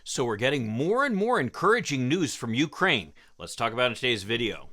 So we're getting more and more encouraging news from Ukraine. Let's talk about it in today's video.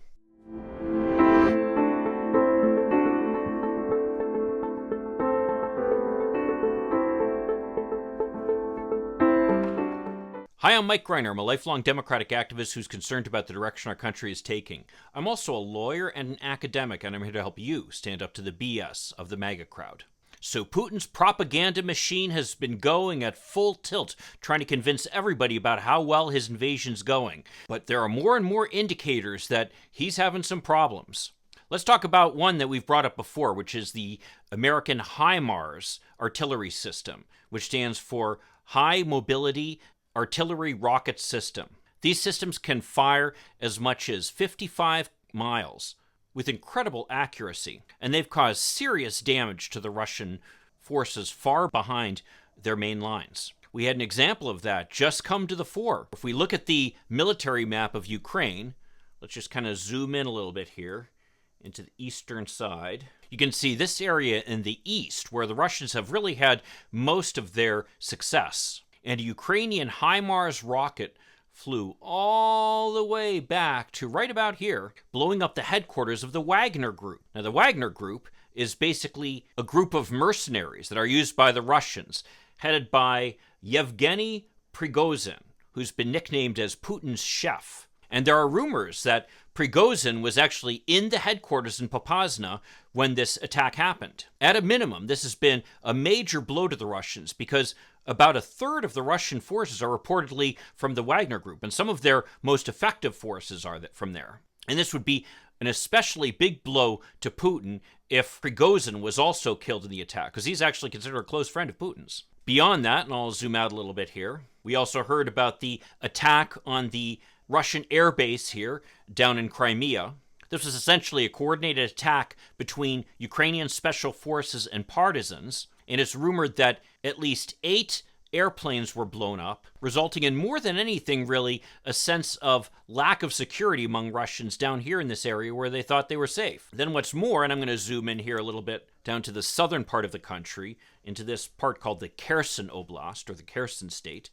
Hi, I'm Mike Greiner. I'm a lifelong Democratic activist who's concerned about the direction our country is taking. I'm also a lawyer and an academic, and I'm here to help you stand up to the BS of the MAGA crowd. So Putin's propaganda machine has been going at full tilt, trying to convince everybody about how well his invasion's going. But there are more and more indicators that he's having some problems. Let's talk about one that we've brought up before, which is the American HIMARS artillery system, which stands for High Mobility Artillery Rocket System. These systems can fire as much as 55 miles with incredible accuracy, and they've caused serious damage to the Russian forces far behind their main lines. We had an example of that just come to the fore. If we look at the military map of Ukraine, let's just kind of zoom in a little bit here into the eastern side. You can see this area in the east where the Russians have really had most of their success. And a Ukrainian HIMARS rocket flew all the way back to right about here, blowing up the headquarters of the Wagner Group. Now, the Wagner Group is basically a group of mercenaries that are used by the Russians, headed by Yevgeny Prigozhin, who's been nicknamed as Putin's chef. And there are rumors that Prigozhin was actually in the headquarters in Popasna when this attack happened. At a minimum, this has been a major blow to the Russians because about a third of the Russian forces are reportedly from the Wagner Group, and some of their most effective forces are from there. And this would be an especially big blow to Putin if Prigozhin was also killed in the attack, because he's actually considered a close friend of Putin's. Beyond that, and I'll zoom out a little bit here, we also heard about the attack on the Russian air base here down in Crimea. This was essentially a coordinated attack between Ukrainian special forces and partisans, and it's rumored that at least 8 airplanes were blown up, resulting in more than anything really a sense of lack of security among Russians down here in this area where they thought they were safe. Then what's more, and I'm going to zoom in here a little bit down to the southern part of the country, into this part called the Kherson Oblast, or the Kherson State.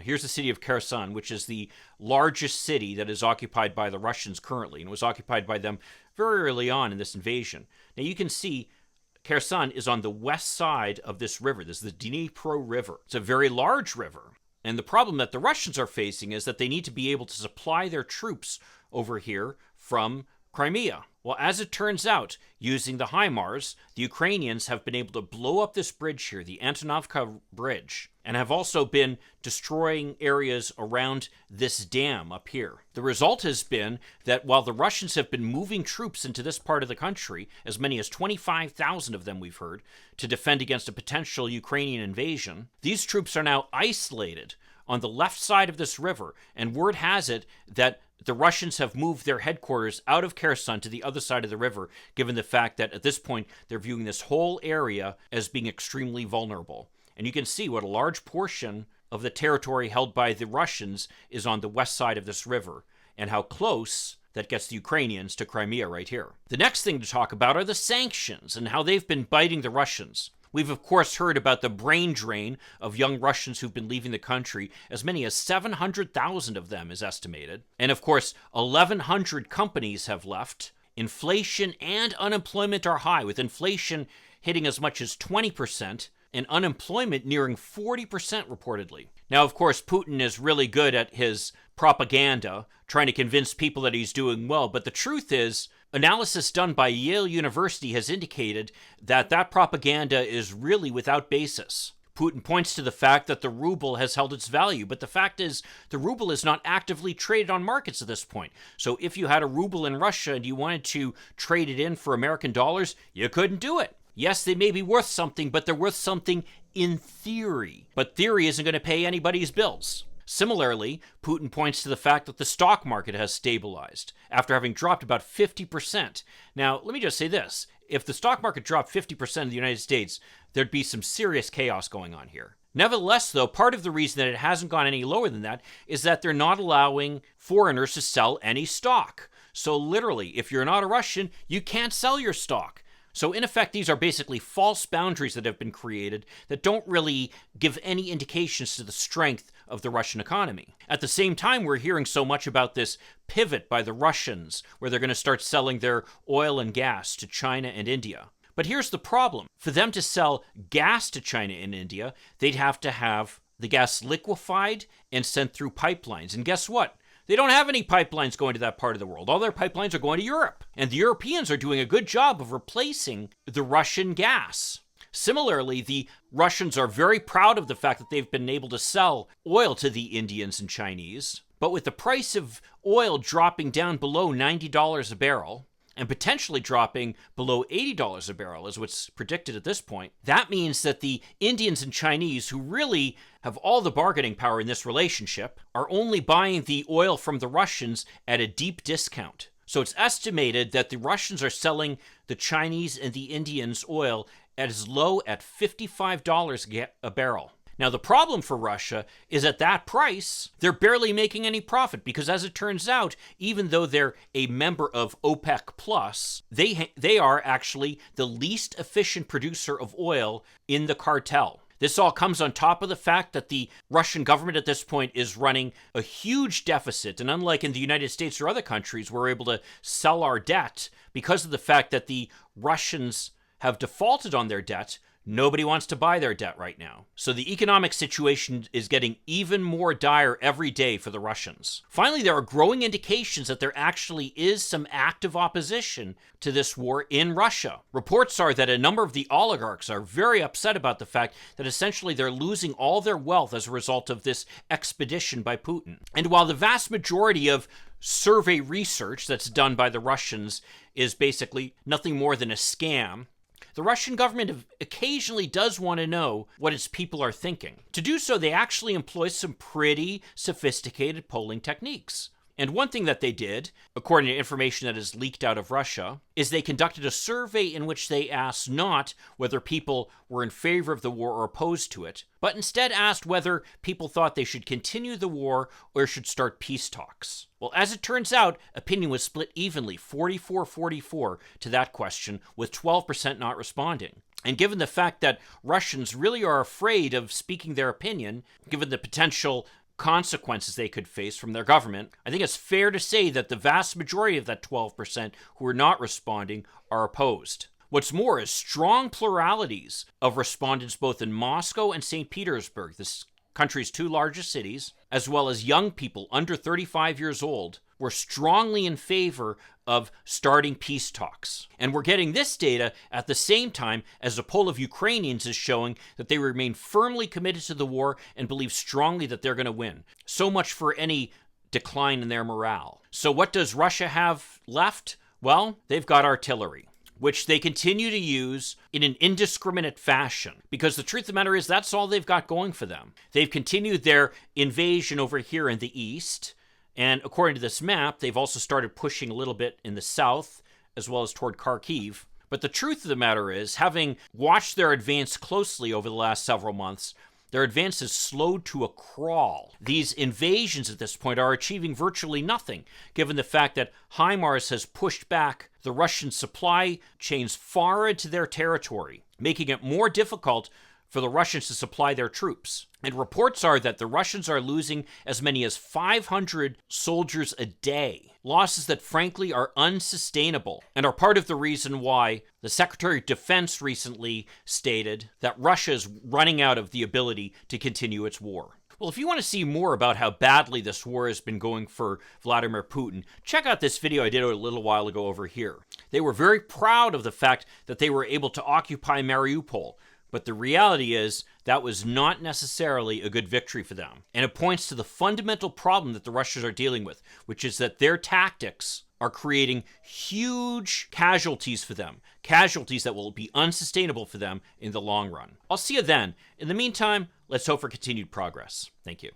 Here's the city of Kherson, which is the largest city that is occupied by the Russians currently, and was occupied by them very early on in this invasion. Now you can see Kherson is on the west side of this river. This is the Dnipro River. It's a very large river. And the problem that the Russians are facing is that they need to be able to supply their troops over here from Crimea. Well, as it turns out, using the HIMARS, the Ukrainians have been able to blow up this bridge here, the Antonovka Bridge, and have also been destroying areas around this dam up here. The result has been that while the Russians have been moving troops into this part of the country, as many as 25,000 of them we've heard, to defend against a potential Ukrainian invasion, these troops are now isolated on the left side of this river, and word has it that the Russians have moved their headquarters out of Kherson to the other side of the river, given the fact that at this point they're viewing this whole area as being extremely vulnerable. And you can see what a large portion of the territory held by the Russians is on the west side of this river, and how close that gets the Ukrainians to Crimea right here. The next thing to talk about are the sanctions and how they've been biting the Russians. We've, of course, heard about the brain drain of young Russians who've been leaving the country. As many as 700,000 of them is estimated. And, of course, 1,100 companies have left. Inflation and unemployment are high, with inflation hitting as much as 20% and unemployment nearing 40% reportedly. Now, of course, Putin is really good at his propaganda, trying to convince people that he's doing well. But the truth is, analysis done by Yale University has indicated that that propaganda is really without basis. Putin points to the fact that the ruble has held its value, but the fact is the ruble is not actively traded on markets at this point. So if you had a ruble in Russia and you wanted to trade it in for American dollars, you couldn't do it. Yes, they may be worth something, but they're worth something in theory. But theory isn't going to pay anybody's bills. Similarly, Putin points to the fact that the stock market has stabilized after having dropped about 50%. Now, let me just say this. If the stock market dropped 50% in the United States, there'd be some serious chaos going on here. Nevertheless, though, part of the reason that it hasn't gone any lower than that is that they're not allowing foreigners to sell any stock. So literally, if you're not a Russian, you can't sell your stock. So in effect, these are basically false boundaries that have been created that don't really give any indications to the strength of the Russian economy. At the same time, we're hearing so much about this pivot by the Russians, where they're going to start selling their oil and gas to China and India. But here's the problem. For them to sell gas to China and India, they'd have to have the gas liquefied and sent through pipelines. And guess what? They don't have any pipelines going to that part of the world. All their pipelines are going to Europe. And the Europeans are doing a good job of replacing the Russian gas. Similarly, the Russians are very proud of the fact that they've been able to sell oil to the Indians and Chinese. But with the price of oil dropping down below $90 a barrel, and potentially dropping below $80 a barrel is what's predicted at this point, that means that the Indians and Chinese, who really have all the bargaining power in this relationship, are only buying the oil from the Russians at a deep discount. So it's estimated that the Russians are selling the Chinese and the Indians oil at as low at $55 a barrel. Now, the problem for Russia is at that price, they're barely making any profit because, as it turns out, even though they're a member of OPEC Plus, they are actually the least efficient producer of oil in the cartel. This all comes on top of the fact that the Russian government at this point is running a huge deficit. And unlike in the United States or other countries, we're able to sell our debt because of the fact that the Russians have defaulted on their debt. Nobody wants to buy their debt right now. So the economic situation is getting even more dire every day for the Russians. Finally, there are growing indications that there actually is some active opposition to this war in Russia. Reports are that a number of the oligarchs are very upset about the fact that essentially they're losing all their wealth as a result of this expedition by Putin. And while the vast majority of survey research that's done by the Russians is basically nothing more than a scam, the Russian government occasionally does want to know what its people are thinking. To do so, they actually employ some pretty sophisticated polling techniques. And one thing that they did, according to information that is leaked out of Russia, is they conducted a survey in which they asked not whether people were in favor of the war or opposed to it, but instead asked whether people thought they should continue the war or should start peace talks. Well, as it turns out, opinion was split evenly, 44-44 to that question, with 12% not responding. And given the fact that Russians really are afraid of speaking their opinion, given the potential consequences they could face from their government, I think it's fair to say that the vast majority of that 12% who are not responding are opposed. What's more is strong pluralities of respondents both in Moscow and St. Petersburg, this country's two largest cities, as well as young people under 35 years old, were strongly in favor of starting peace talks. And we're getting this data at the same time as a poll of Ukrainians is showing that they remain firmly committed to the war and believe strongly that they're going to win. So much for any decline in their morale. So what does Russia have left? Well, they've got artillery, which they continue to use in an indiscriminate fashion. Because the truth of the matter is that's all they've got going for them. They've continued their invasion over here in the east. And according to this map, they've also started pushing a little bit in the south, as well as toward Kharkiv. But the truth of the matter is, having watched their advance closely over the last several months, their advance has slowed to a crawl. These invasions at this point are achieving virtually nothing, given the fact that HIMARS has pushed back the Russian supply chains far into their territory, making it more difficult for the Russians to supply their troops. And reports are that the Russians are losing as many as 500 soldiers a day, losses that frankly are unsustainable and are part of the reason why the Secretary of Defense recently stated that Russia is running out of the ability to continue its war. Well, if you want to see more about how badly this war has been going for Vladimir Putin, check out this video I did a little while ago over here. They were very proud of the fact that they were able to occupy Mariupol, but the reality is that was not necessarily a good victory for them. And it points to the fundamental problem that the Russians are dealing with, which is that their tactics are creating huge casualties for them, casualties that will be unsustainable for them in the long run. I'll see you then. In the meantime, let's hope for continued progress. Thank you.